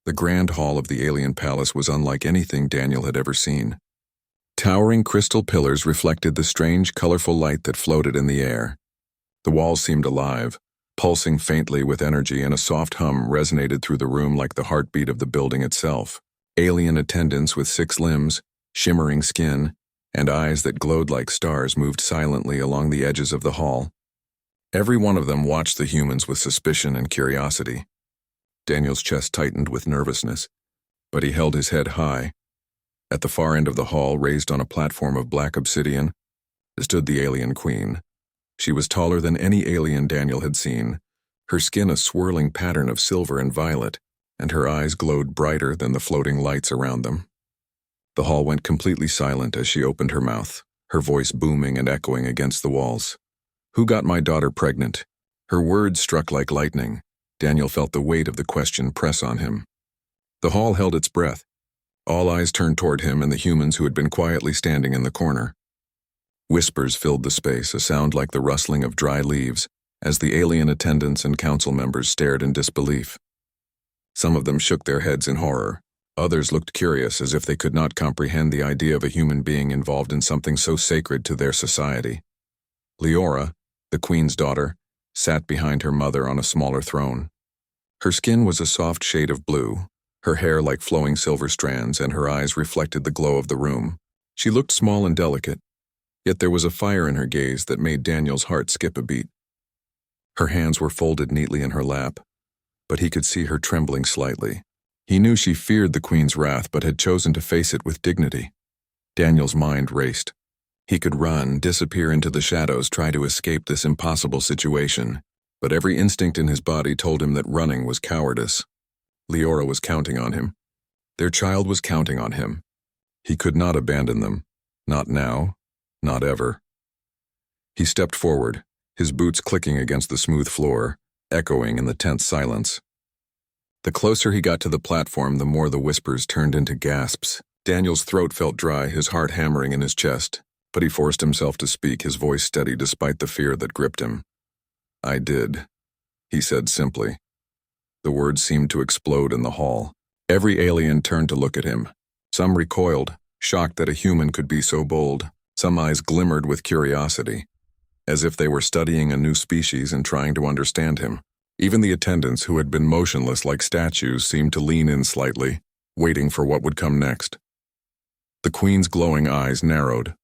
The grand hall of the alien palace was unlike anything Daniel had ever seen. Towering crystal pillars reflected the strange, colorful light that floated in the air. The walls seemed alive, pulsing faintly with energy, and a soft hum resonated through the room like the heartbeat of the building itself. Alien attendants with 6 limbs, shimmering skin, and eyes that glowed like stars moved silently along the edges of the hall. Every one of them watched the humans with suspicion and curiosity. Daniel's chest tightened with nervousness, but he held his head high. At the far end of the hall, raised on a platform of black obsidian, stood the alien queen. She was taller than any alien Daniel had seen, her skin a swirling pattern of silver and violet, and her eyes glowed brighter than the floating lights around them. The hall went completely silent as she opened her mouth, her voice booming and echoing against the walls. "Who got my daughter pregnant?" Her words struck like lightning. Daniel felt the weight of the question press on him. The hall held its breath. All eyes turned toward him and the humans who had been quietly standing in the corner. Whispers filled the space, a sound like the rustling of dry leaves, as the alien attendants and council members stared in disbelief. Some of them shook their heads in horror. Others looked curious, as if they could not comprehend the idea of a human being involved in something so sacred to their society. Leora, the queen's daughter, sat behind her mother on a smaller throne. Her skin was a soft shade of blue, her hair like flowing silver strands, and her eyes reflected the glow of the room. She looked small and delicate, yet there was a fire in her gaze that made Daniel's heart skip a beat. Her hands were folded neatly in her lap, but he could see her trembling slightly. He knew she feared the queen's wrath, but had chosen to face it with dignity. Daniel's mind raced. He could run, disappear into the shadows, try to escape this impossible situation, but every instinct in his body told him that running was cowardice. Leora was counting on him. Their child was counting on him. He could not abandon them. Not now. Not ever. He stepped forward, his boots clicking against the smooth floor, echoing in the tense silence. The closer he got to the platform, the more the whispers turned into gasps. Daniel's throat felt dry, his heart hammering in his chest, but he forced himself to speak, his voice steady despite the fear that gripped him. "I did," he said simply. The words seemed to explode in the hall. Every alien turned to look at him. Some recoiled, shocked that a human could be so bold. Some eyes glimmered with curiosity, as if they were studying a new species and trying to understand him. Even the attendants, who had been motionless like statues, seemed to lean in slightly, waiting for what would come next. The queen's glowing eyes narrowed.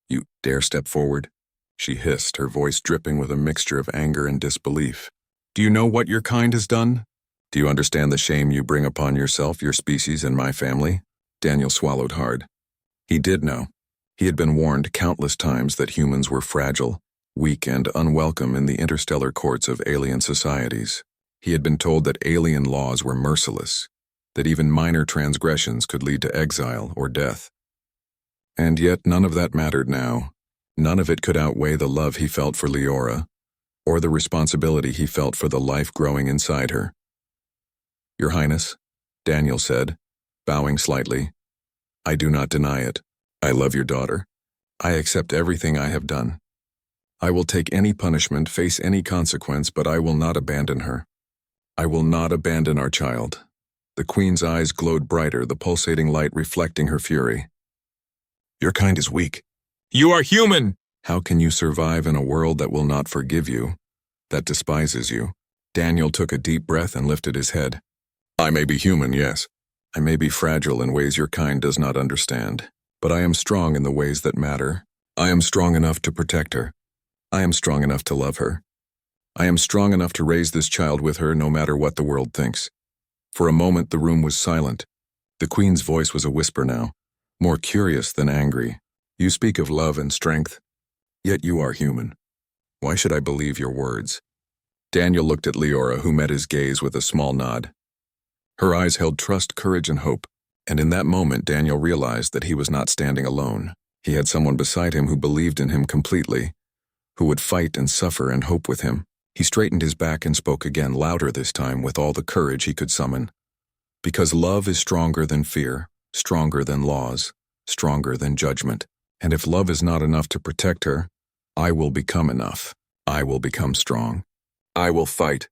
"You dare step forward?" she hissed, her voice dripping with a mixture of anger and disbelief. "Do you know what your kind has done? Do you understand the shame you bring upon yourself, your species, and my family?" Daniel swallowed hard. He did know. He had been warned countless times that humans were fragile, weak, and unwelcome in the interstellar courts of alien societies. He had been told that alien laws were merciless, that even minor transgressions could lead to exile or death. And yet none of that mattered now. None of it could outweigh the love he felt for Leora, or the responsibility he felt for the life growing inside her. "Your Highness," Daniel said, bowing slightly, "I do not deny it. I love your daughter. I accept everything I have done. I will take any punishment, face any consequence, but I will not abandon her. I will not abandon our child." The queen's eyes glowed brighter, the pulsating light reflecting her fury. "Your kind is weak. You are human! How can you survive in a world that will not forgive you, that despises you?" Daniel took a deep breath and lifted his head. "I may be human, yes. I may be fragile in ways your kind does not understand, but I am strong in the ways that matter. I am strong enough to protect her. I am strong enough to love her. I am strong enough to raise this child with her no matter what the world thinks." For a moment the room was silent. The queen's voice was a whisper now, more curious than angry. "You speak of love and strength, yet you are human. Why should I believe your words?" Daniel looked at Leora, who met his gaze with a small nod. Her eyes held trust, courage, and hope, and in that moment Daniel realized that he was not standing alone. He had someone beside him who believed in him completely, who would fight and suffer and hope with him. He straightened his back and spoke again, louder this time, with all the courage he could summon. "Because love is stronger than fear, stronger than laws, stronger than judgment. And if love is not enough to protect her, I will become enough. I will become strong. I will fight.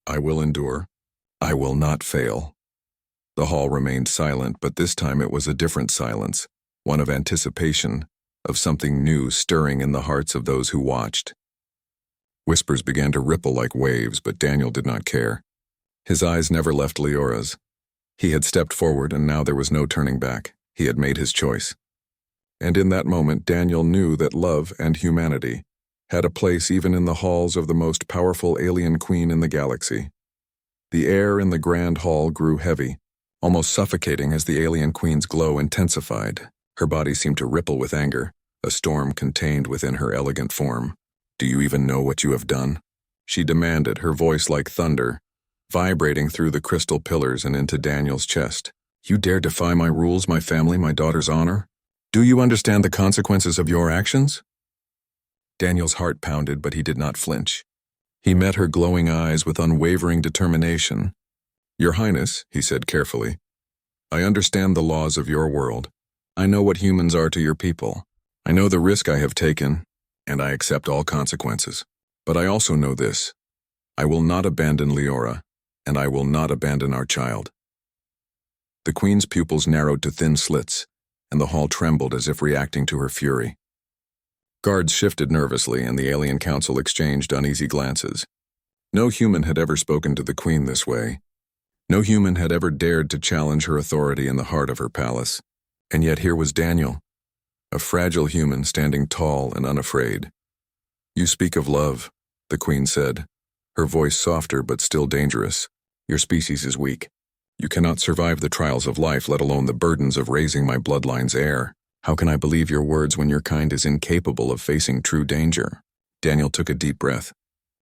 I will endure. I will not fail." The hall remained silent, but this time it was a different silence, one of anticipation, of something new stirring in the hearts of those who watched. Whispers began to ripple like waves, but Daniel did not care. His eyes never left Leora's. He had stepped forward, and now there was no turning back. He had made his choice. And in that moment, Daniel knew that love and humanity had a place even in the halls of the most powerful alien queen in the galaxy. The air in the grand hall grew heavy, almost suffocating as the alien queen's glow intensified. Her body seemed to ripple with anger, a storm contained within her elegant form. "Do you even know what you have done?" she demanded, her voice like thunder, vibrating through the crystal pillars and into Daniel's chest. "You dare defy my rules, my family, my daughter's honor? Do you understand the consequences of your actions?" Daniel's heart pounded, but he did not flinch. He met her glowing eyes with unwavering determination. "Your Highness," he said carefully, "I understand the laws of your world. I know what humans are to your people. I know the risk I have taken, and I accept all consequences. But I also know this. I will not abandon Leora, and I will not abandon our child." The queen's pupils narrowed to thin slits, and the hall trembled as if reacting to her fury. Guards shifted nervously, and the alien council exchanged uneasy glances. No human had ever spoken to the queen this way. No human had ever dared to challenge her authority in the heart of her palace. And yet here was Daniel, a fragile human standing tall and unafraid. "You speak of love," the queen said, her voice softer but still dangerous. "Your species is weak. You cannot survive the trials of life, let alone the burdens of raising my bloodline's heir. How can I believe your words when your kind is incapable of facing true danger?" Daniel took a deep breath.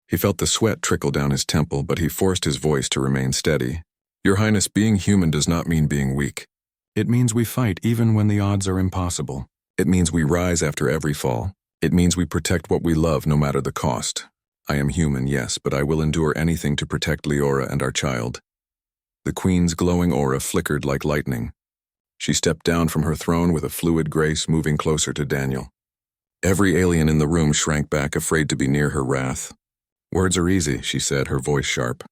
He felt the sweat trickle down his temple, but he forced his voice to remain steady. "Your Highness, being human does not mean being weak. It means we fight even when the odds are impossible. It means we rise after every fall. It means we protect what we love no matter the cost. I am human, yes, but I will endure anything to protect Leora and our child." The queen's glowing aura flickered like lightning. She stepped down from her throne with a fluid grace, moving closer to Daniel. Every alien in the room shrank back, afraid to be near her wrath. "Words are easy," she said, her voice sharp.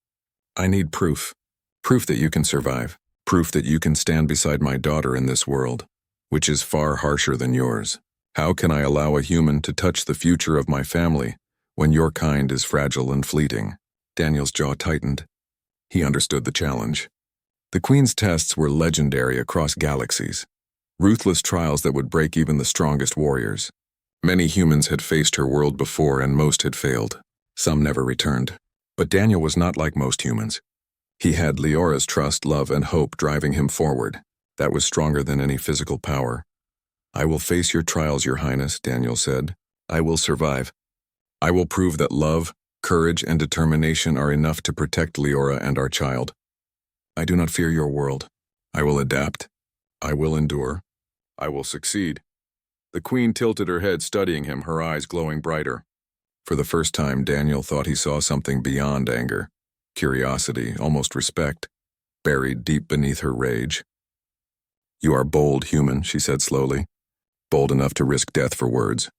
"I need proof. Proof that you can survive. Proof that you can stand beside my daughter in this world, which is far harsher than yours. How can I allow a human to touch the future of my family when your kind is fragile and fleeting?" Daniel's jaw tightened. He understood the challenge. The queen's tests were legendary across galaxies, ruthless trials that would break even the strongest warriors. Many humans had faced her world before, and most had failed. Some never returned. But Daniel was not like most humans. He had Leora's trust, love, and hope driving him forward. That was stronger than any physical power. "I will face your trials, Your Highness," Daniel said. "I will survive. I will prove that love, courage, and determination are enough to protect Leora and our child. I do not fear your world. I will adapt. I will endure. I will succeed." The queen tilted her head, studying him, her eyes glowing brighter. For the first time, Daniel thought he saw something beyond anger, curiosity, almost respect, buried deep beneath her rage. "You are bold, human," she said slowly. "Bold enough to risk death for words.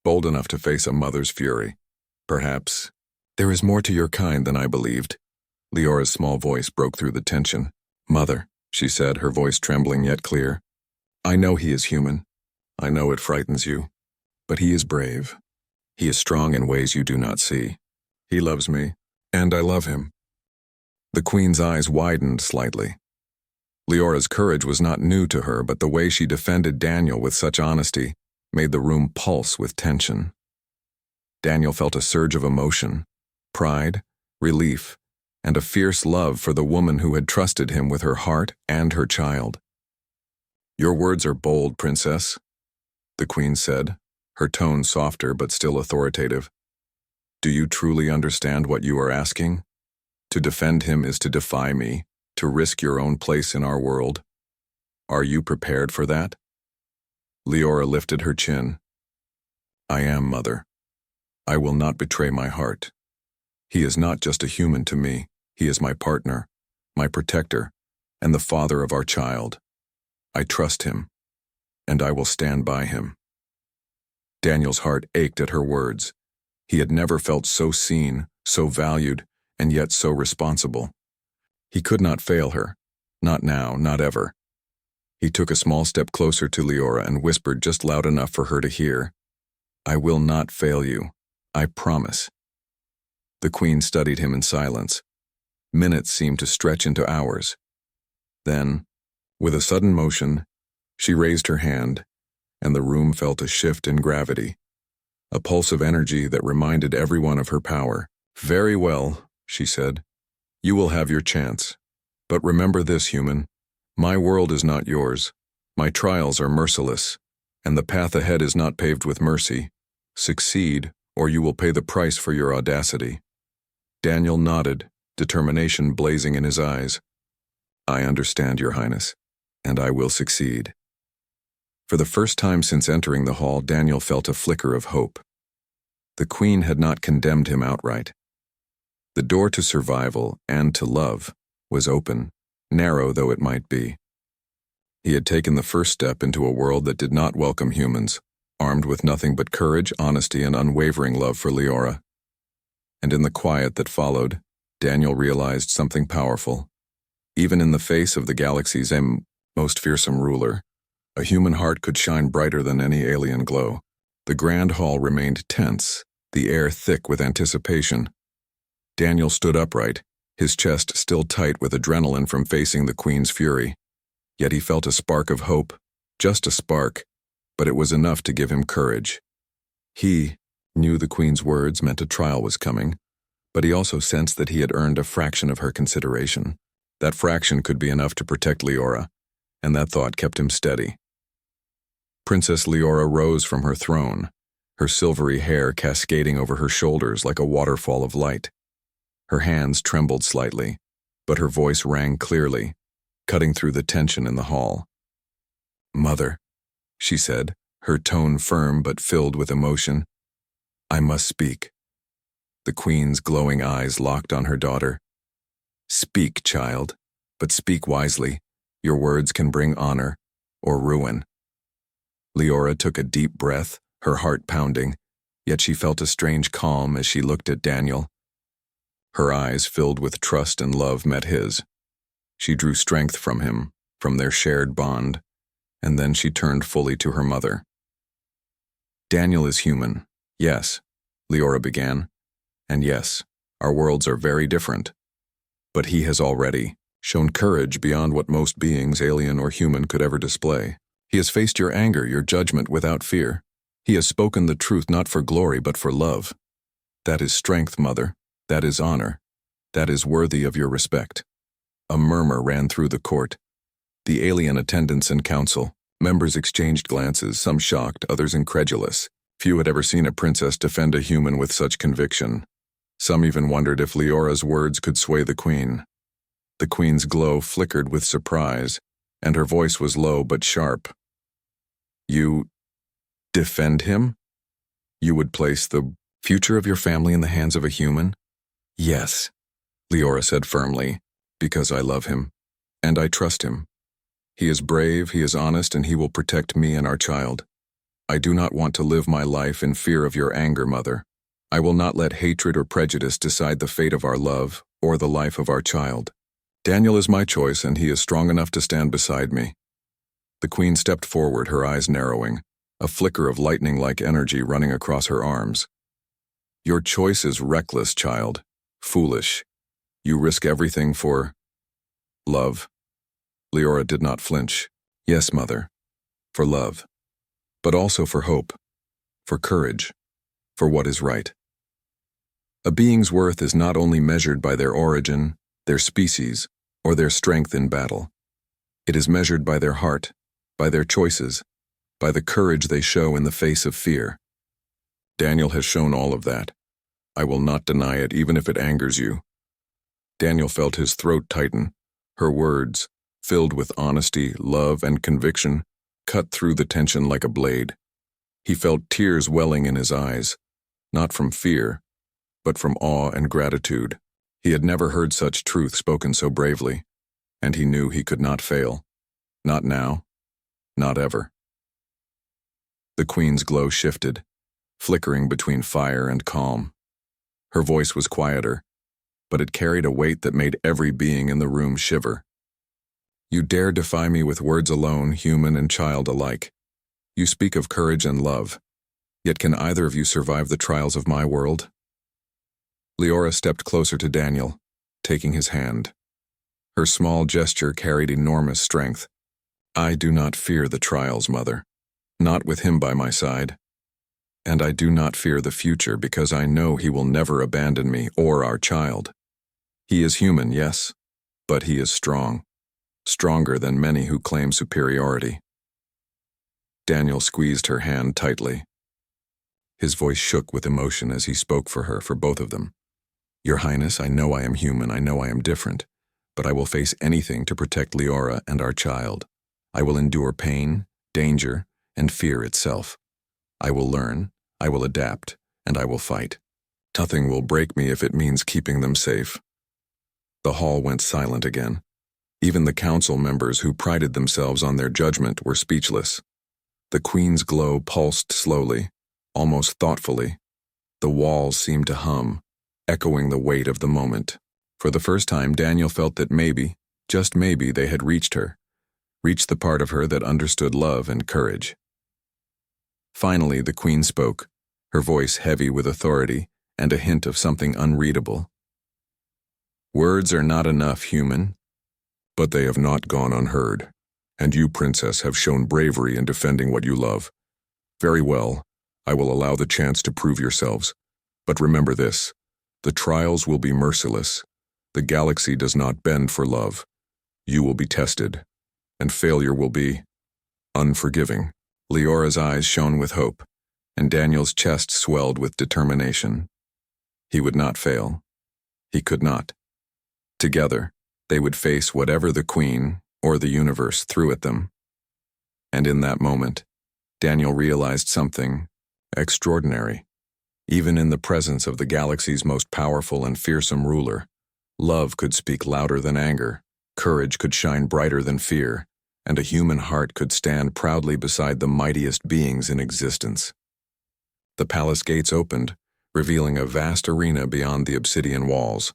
Bold enough to face a mother's fury. Perhaps there is more to your kind than I believed." Leora's small voice broke through the tension. "Mother," she said, her voice trembling yet clear. "I know he is human. I know it frightens you. But he is brave. He is strong in ways you do not see. He loves me, and I love him." The queen's eyes widened slightly. Leora's courage was not new to her, but the way she defended Daniel with such honesty made the room pulse with tension. Daniel felt a surge of emotion, pride, relief, and a fierce love for the woman who had trusted him with her heart and her child. "Your words are bold, princess," the queen said, her tone softer but still authoritative. "Do you truly understand what you are asking? To defend him is to defy me, to risk your own place in our world. Are you prepared for that?" Leora lifted her chin. "I am, mother. I will not betray my heart. He is not just a human to me. He is my partner, my protector, and the father of our child. I trust him, and I will stand by him." Daniel's heart ached at her words. He had never felt so seen, so valued, and yet so responsible. He could not fail her. Not now, not ever. He took a small step closer to Leora and whispered just loud enough for her to hear. I will not fail you. I promise. The Queen studied him in silence. Minutes seemed to stretch into hours. Then, with a sudden motion, she raised her hand, and the room felt a shift in gravity, a pulse of energy that reminded everyone of her power. Very well, she said. You will have your chance. But remember this, human. My world is not yours. My trials are merciless, and the path ahead is not paved with mercy. Succeed, or you will pay the price for your audacity. Daniel nodded, determination blazing in his eyes. I understand, Your Highness, and I will succeed. For the first time since entering the hall, Daniel felt a flicker of hope. The Queen had not condemned him outright. The door to survival and to love was open, narrow though it might be. He had taken the first step into a world that did not welcome humans, armed with nothing but courage, honesty, and unwavering love for Leora. And in the quiet that followed, Daniel realized something powerful. Even in the face of the galaxy's most fearsome ruler, a human heart could shine brighter than any alien glow. The grand hall remained tense, the air thick with anticipation. Daniel stood upright, his chest still tight with adrenaline from facing the Queen's fury. Yet he felt a spark of hope, just a spark, but it was enough to give him courage. He knew the Queen's words meant a trial was coming, but he also sensed that he had earned a fraction of her consideration. That fraction could be enough to protect Leora, and that thought kept him steady. Princess Leora rose from her throne, her silvery hair cascading over her shoulders like a waterfall of light. Her hands trembled slightly, but her voice rang clearly, cutting through the tension in the hall. Mother, she said, her tone firm but filled with emotion. I must speak. The Queen's glowing eyes locked on her daughter. Speak, child, but speak wisely. Your words can bring honor or ruin. Leora took a deep breath, her heart pounding, yet she felt a strange calm as she looked at Daniel. Her eyes, filled with trust and love, met his. She drew strength from him, from their shared bond, and then she turned fully to her mother. Daniel is human, yes, Leora began, and yes, our worlds are very different. But he has already shown courage beyond what most beings, alien or human, could ever display. He has faced your anger, your judgment without fear. He has spoken the truth not for glory but for love. That is strength, mother. That is honor. That is worthy of your respect. A murmur ran through the court. The alien attendants and council, members exchanged glances, some shocked, others incredulous. Few had ever seen a princess defend a human with such conviction. Some even wondered if Leora's words could sway the Queen. The Queen's glow flickered with surprise, and her voice was low but sharp. You defend him? You would place the future of your family in the hands of a human? Yes, Leora said firmly, because I love him, and I trust him. He is brave, he is honest, and he will protect me and our child. I do not want to live my life in fear of your anger, mother. I will not let hatred or prejudice decide the fate of our love or the life of our child. Daniel is my choice, and he is strong enough to stand beside me. The Queen stepped forward, her eyes narrowing, a flicker of lightning-like energy running across her arms. Your choice is reckless, child. Foolish. You risk everything for love. Leora did not flinch. Yes, mother. For love. But also for hope. For courage. For what is right. A being's worth is not only measured by their origin, their species, or their strength in battle. It is measured by their heart, by their choices, by the courage they show in the face of fear. Daniel has shown all of that. I will not deny it, even if it angers you. Daniel felt his throat tighten. Her words, filled with honesty, love, and conviction, cut through the tension like a blade. He felt tears welling in his eyes, not from fear, but from awe and gratitude. He had never heard such truth spoken so bravely, and he knew he could not fail. Not now, not ever. The Queen's glow shifted, flickering between fire and calm. Her voice was quieter, but it carried a weight that made every being in the room shiver. You dare defy me with words alone, human and child alike. You speak of courage and love. Yet can either of you survive the trials of my world? Leora stepped closer to Daniel, taking his hand. Her small gesture carried enormous strength. I do not fear the trials, Mother. Not with him by my side. And I do not fear the future because I know he will never abandon me or our child. He is human, yes, but he is strong. Stronger than many who claim superiority. Daniel squeezed her hand tightly. His voice shook with emotion as he spoke for her, for both of them. Your Highness, I know I am human, I know I am different, but I will face anything to protect Leora and our child. I will endure pain, danger, and fear itself. I will learn, I will adapt, and I will fight. Nothing will break me if it means keeping them safe. The hall went silent again. Even the council members who prided themselves on their judgment were speechless. The Queen's glow pulsed slowly, almost thoughtfully. The walls seemed to hum, echoing the weight of the moment. For the first time, Daniel felt that maybe, just maybe, they had reached her, reached the part of her that understood love and courage. Finally, the Queen spoke, her voice heavy with authority and a hint of something unreadable. Words are not enough, human. But they have not gone unheard, and you, Princess, have shown bravery in defending what you love. Very well, I will allow the chance to prove yourselves. But remember this, the trials will be merciless. The galaxy does not bend for love. You will be tested, and failure will be unforgiving. Leora's eyes shone with hope, and Daniel's chest swelled with determination. He would not fail. He could not. Together, they would face whatever the Queen or the universe threw at them. And in that moment, Daniel realized something extraordinary. Even in the presence of the galaxy's most powerful and fearsome ruler, love could speak louder than anger, courage could shine brighter than fear, and a human heart could stand proudly beside the mightiest beings in existence. The palace gates opened, revealing a vast arena beyond the obsidian walls.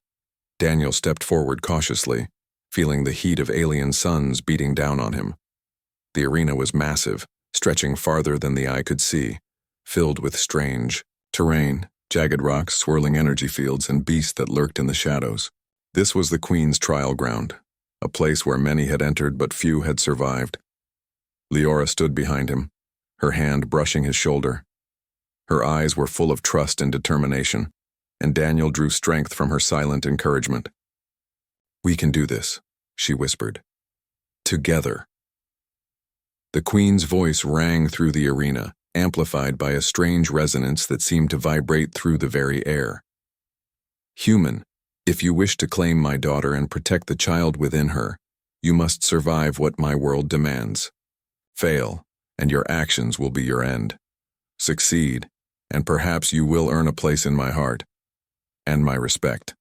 Daniel stepped forward cautiously, feeling the heat of alien suns beating down on him. The arena was massive, stretching farther than the eye could see, filled with strange terrain, jagged rocks, swirling energy fields, and beasts that lurked in the shadows. This was the Queen's trial ground, a place where many had entered but few had survived. Leora stood behind him, her hand brushing his shoulder. Her eyes were full of trust and determination, and Daniel drew strength from her silent encouragement. We can do this, she whispered. Together. The Queen's voice rang through the arena, amplified by a strange resonance that seemed to vibrate through the very air. Human, if you wish to claim my daughter and protect the child within her, you must survive what my world demands. Fail, and your actions will be your end. Succeed, and perhaps you will earn a place in my heart, and my respect.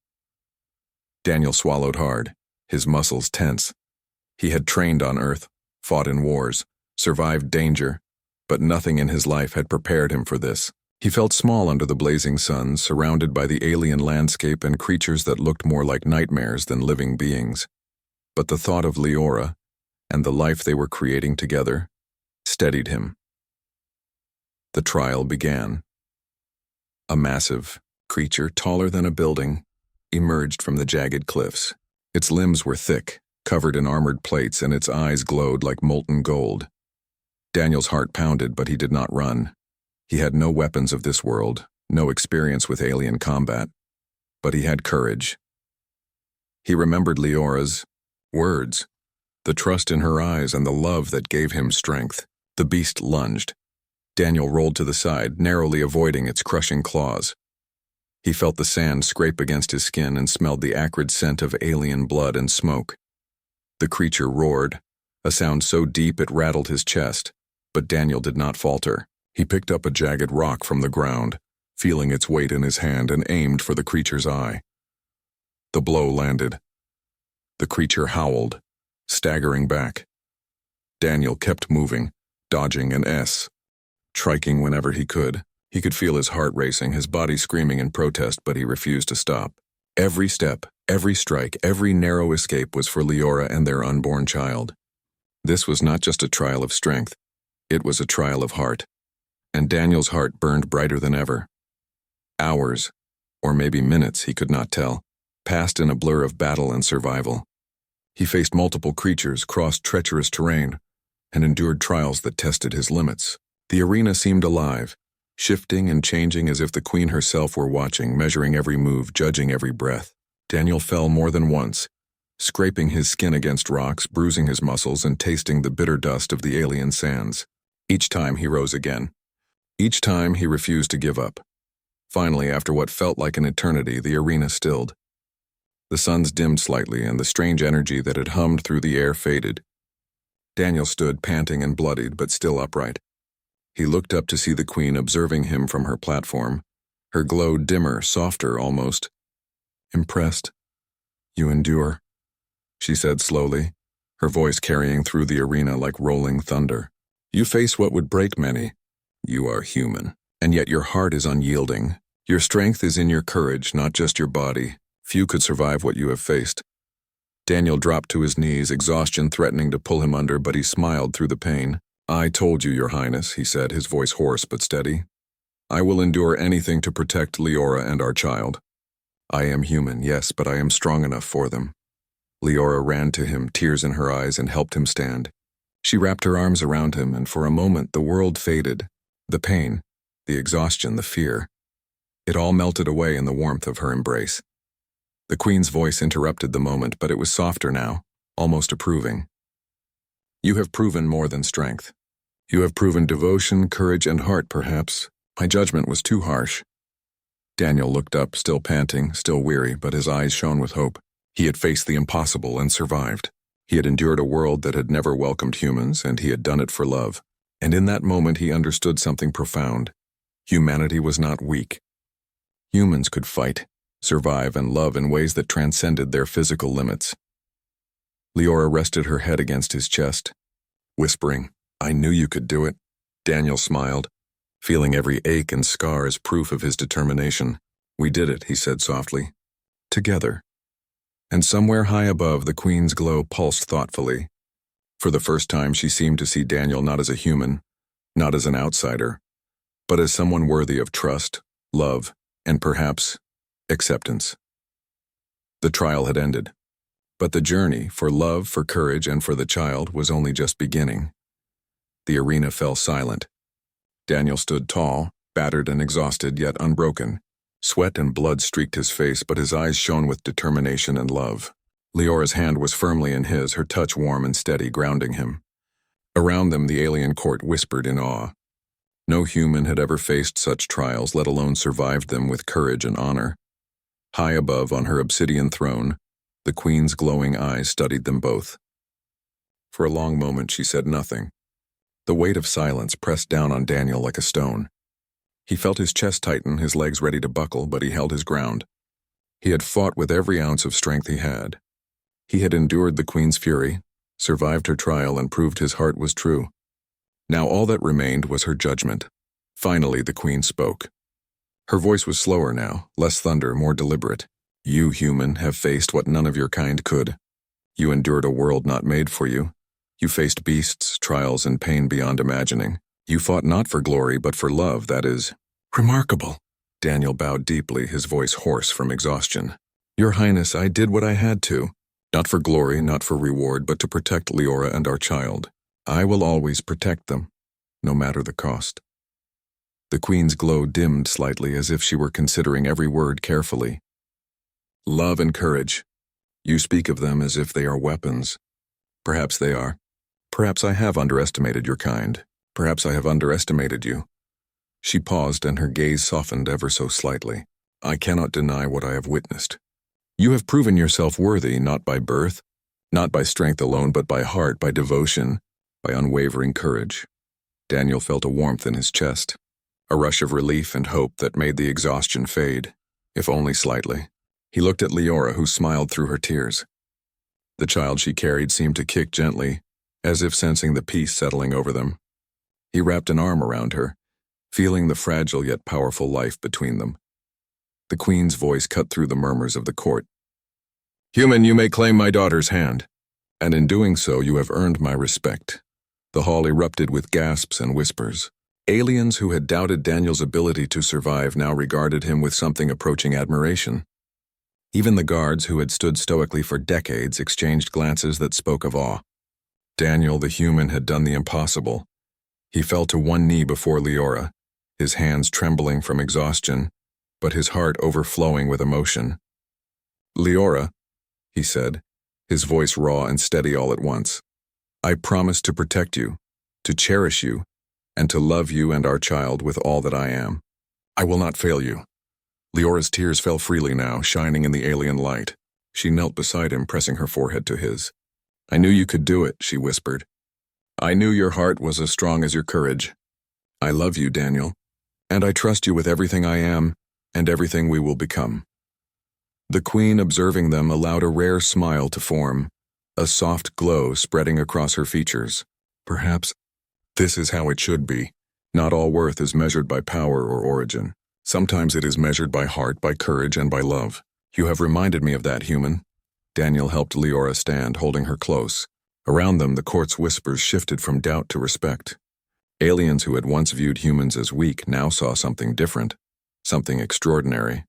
Daniel swallowed hard, his muscles tense. He had trained on Earth, fought in wars, survived danger, but nothing in his life had prepared him for this. He felt small under the blazing sun, surrounded by the alien landscape and creatures that looked more like nightmares than living beings. But the thought of Leora, and the life they were creating together, steadied him. The trial began. A massive creature, taller than a building, emerged from the jagged cliffs. Its limbs were thick, covered in armored plates, and its eyes glowed like molten gold. Daniel's heart pounded, but he did not run. He had no weapons of this world, no experience with alien combat, but he had courage. He remembered Leora's words, the trust in her eyes and the love that gave him strength. The beast lunged. Daniel rolled to the side, narrowly avoiding its crushing claws. He felt the sand scrape against his skin and smelled the acrid scent of alien blood and smoke. The creature roared, a sound so deep it rattled his chest, but Daniel did not falter. He picked up a jagged rock from the ground, feeling its weight in his hand, and aimed for the creature's eye. The blow landed. The creature howled, staggering back. Daniel kept moving, dodging and striking whenever he could. He could feel his heart racing, his body screaming in protest, but he refused to stop. Every step, Every strike, every narrow escape was for Leora and their unborn child. This was not just a trial of strength, it was a trial of heart. And Daniel's heart burned brighter than ever. Hours, or maybe minutes, he could not tell, passed in a blur of battle and survival. He faced multiple creatures, crossed treacherous terrain, and endured trials that tested his limits. The arena seemed alive, shifting and changing as if the queen herself were watching, measuring every move, judging every breath. Daniel fell more than once, scraping his skin against rocks, bruising his muscles, and tasting the bitter dust of the alien sands. Each time he rose again. Each time he refused to give up. Finally, after what felt like an eternity, the arena stilled. The suns dimmed slightly, and the strange energy that had hummed through the air faded. Daniel stood, panting and bloodied, but still upright. He looked up to see the queen observing him from her platform, her glow dimmer, softer almost. "Impressed. You endure," she said slowly, her voice carrying through the arena like rolling thunder. "You face what would break many. You are human, and yet your heart is unyielding. Your strength is in your courage, not just your body. Few could survive what you have faced." Daniel dropped to his knees, exhaustion threatening to pull him under, but he smiled through the pain. "I told you, Your Highness," he said, his voice hoarse but steady. "I will endure anything to protect Leora and our child. I am human, yes, but I am strong enough for them." Leora ran to him, tears in her eyes, and helped him stand. She wrapped her arms around him, and for a moment the world faded. The pain, the exhaustion, the fear. It all melted away in the warmth of her embrace. The queen's voice interrupted the moment, but it was softer now, almost approving. "You have proven more than strength. You have proven devotion, courage, and heart, perhaps. My judgment was too harsh." Daniel looked up, still panting, still weary, but his eyes shone with hope. He had faced the impossible and survived. He had endured a world that had never welcomed humans, and he had done it for love. And in that moment he understood something profound. Humanity was not weak. Humans could fight, survive, and love in ways that transcended their physical limits. Leora rested her head against his chest, whispering, "I knew you could do it." Daniel smiled, feeling every ache and scar as proof of his determination. "We did it," he said softly. "Together." And somewhere high above, the queen's glow pulsed thoughtfully. For the first time, she seemed to see Daniel not as a human, not as an outsider, but as someone worthy of trust, love, and perhaps acceptance. The trial had ended, but the journey for love, for courage, and for the child was only just beginning. The arena fell silent. Daniel stood tall, battered and exhausted, yet unbroken. Sweat and blood streaked his face, but his eyes shone with determination and love. Leora's hand was firmly in his, her touch warm and steady, grounding him. Around them, the alien court whispered in awe. No human had ever faced such trials, let alone survived them with courage and honor. High above, on her obsidian throne, the queen's glowing eyes studied them both. For a long moment, she said nothing. The weight of silence pressed down on Daniel like a stone. He felt his chest tighten, his legs ready to buckle, but he held his ground. He had fought with every ounce of strength he had. He had endured the queen's fury, survived her trial, and proved his heart was true. Now all that remained was her judgment. Finally, the queen spoke. Her voice was slower now, less thunder, more deliberate. "You, human, have faced what none of your kind could. You endured a world not made for you. You faced beasts, trials, and pain beyond imagining. You fought not for glory, but for love, that is remarkable." Daniel bowed deeply, his voice hoarse from exhaustion. "Your Highness, I did what I had to. Not for glory, not for reward, but to protect Leora and our child. I will always protect them, no matter the cost." The queen's glow dimmed slightly, as if she were considering every word carefully. "Love and courage. You speak of them as if they are weapons. Perhaps they are. Perhaps I have underestimated your kind. Perhaps I have underestimated you." She paused, and her gaze softened ever so slightly. "I cannot deny what I have witnessed. You have proven yourself worthy, not by birth, not by strength alone, but by heart, by devotion, by unwavering courage." Daniel felt a warmth in his chest, a rush of relief and hope that made the exhaustion fade, if only slightly. He looked at Leora, who smiled through her tears. The child she carried seemed to kick gently, as if sensing the peace settling over them. He wrapped an arm around her, feeling the fragile yet powerful life between them. The queen's voice cut through the murmurs of the court. Human, you may claim my daughter's hand, and in doing so you have earned my respect. The hall erupted with gasps and whispers. Aliens who had doubted Daniel's ability to survive now regarded him with something approaching admiration. Even the guards who had stood stoically for decades exchanged glances that spoke of awe. Daniel, the human, had done the impossible. He fell to one knee before Leora, his hands trembling from exhaustion, but his heart overflowing with emotion. "Leora," he said, his voice raw and steady all at once, "I promise to protect you, to cherish you, and to love you and our child with all that I am. I will not fail you." Leora's tears fell freely now, shining in the alien light. She knelt beside him, pressing her forehead to his. "I knew you could do it," she whispered. "I knew your heart was as strong as your courage. I love you, Daniel, and I trust you with everything I am and everything we will become." The queen, observing them, allowed a rare smile to form, a soft glow spreading across her features. "Perhaps this is how it should be. Not all worth is measured by power or origin. Sometimes it is measured by heart, by courage, and by love. You have reminded me of that, human." Daniel helped Leora stand, holding her close. Around them, the court's whispers shifted from doubt to respect. Aliens who had once viewed humans as weak now saw something different, something extraordinary.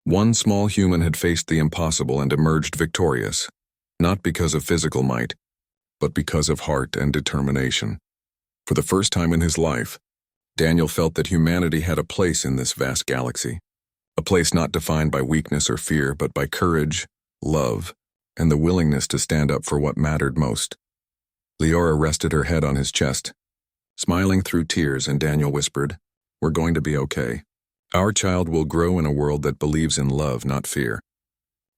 One small human had faced the impossible and emerged victorious, not because of physical might, but because of heart and determination. For the first time in his life, Daniel felt that humanity had a place in this vast galaxy, a place not defined by weakness or fear, but by courage, love, and the willingness to stand up for what mattered most. Leora rested her head on his chest, smiling through tears, and Daniel whispered, "We're going to be okay. Our child will grow in a world that believes in love, not fear.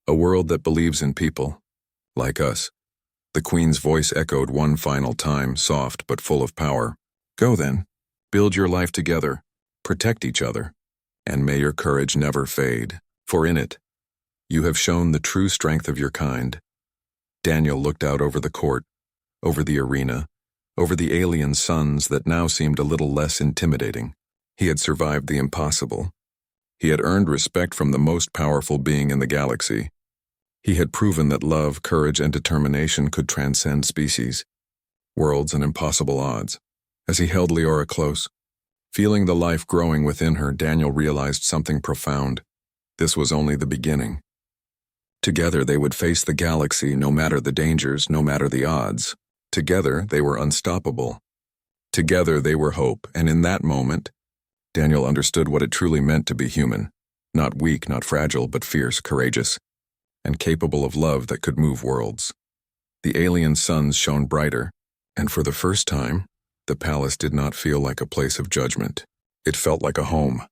A world that believes in people, like us." The queen's voice echoed one final time, soft but full of power. "Go then. Build your life together. Protect each other. And may your courage never fade, for in it, you have shown the true strength of your kind." Daniel looked out over the court, over the arena, over the alien suns that now seemed a little less intimidating. He had survived the impossible. He had earned respect from the most powerful being in the galaxy. He had proven that love, courage, and determination could transcend species, worlds, and impossible odds. As he held Leora close, feeling the life growing within her, Daniel realized something profound. This was only the beginning. Together they would face the galaxy, no matter the dangers, no matter the odds. Together they were unstoppable. Together they were hope, and in that moment, Daniel understood what it truly meant to be human. Not weak, not fragile, but fierce, courageous, and capable of love that could move worlds. The alien suns shone brighter, and for the first time, the palace did not feel like a place of judgment. It felt like a home.